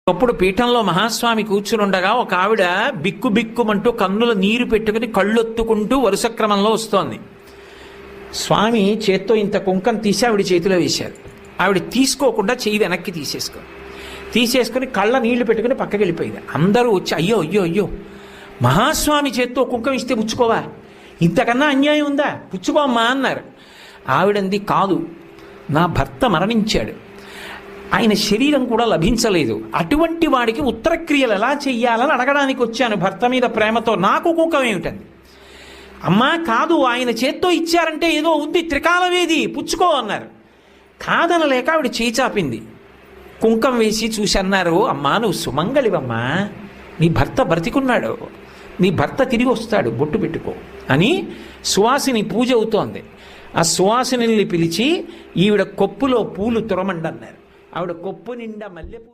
అప్పుడు పీఠంలో మహాస్వామి కూర్చునుండగా ఒక ఆవిడ బిక్కు బిక్కుమంటూ కన్నుల నీరు పెట్టుకుని కళ్ళొత్తుకుంటూ వరుస క్రమంలో వస్తోంది. స్వామి చేత్తో ఇంత కుంకం తీసి ఆవిడ చేతిలో వేశారు. ఆవిడ తీసుకోకుండా చెయ్యి వెనక్కి తీసేసుకొని కళ్ళ నీళ్లు పెట్టుకుని పక్కకి వెళ్ళిపోయింది. అందరూ వచ్చి అయ్యో అయ్యో అయ్యో మహాస్వామి చేత్తో కుంకం ఇస్తే పుచ్చుకోవా, ఇంతకన్నా అన్యాయం ఉందా, పుచ్చుకోమ్మా అన్నారు. ఆవిడంది కాదు, నా భర్త మరణించాడు, ఆయన శరీరం కూడా లభించలేదు, అటువంటి వాడికి ఉత్తరక్రియలు ఎలా చెయ్యాలని అడగడానికి వచ్చాను భర్త మీద ప్రేమతో, నాకు కుంకం ఏమిటండి. అమ్మా కాదు, ఆయన చేత్తో ఇచ్చారంటే ఏదో ఉంది, త్రికాలవేది, పుచ్చుకో అన్నారు. కాదనలేక ఆవిడ చేయి చాపింది. కుంకం వేసి చూసి అన్నారు, అమ్మా నువ్వు సుమంగళివమ్మా, నీ భర్త బ్రతికున్నాడు, నీ భర్త తిరిగి వస్తాడు, బొట్టు పెట్టుకో అని సువాసిని పూజ అవుతోంది. ఆ సువాసిని పిలిచి ఈవిడ కొప్పులో పూలు తురమండన్నారు. ఆవిడ కొప్పు నిండా మల్లెపూ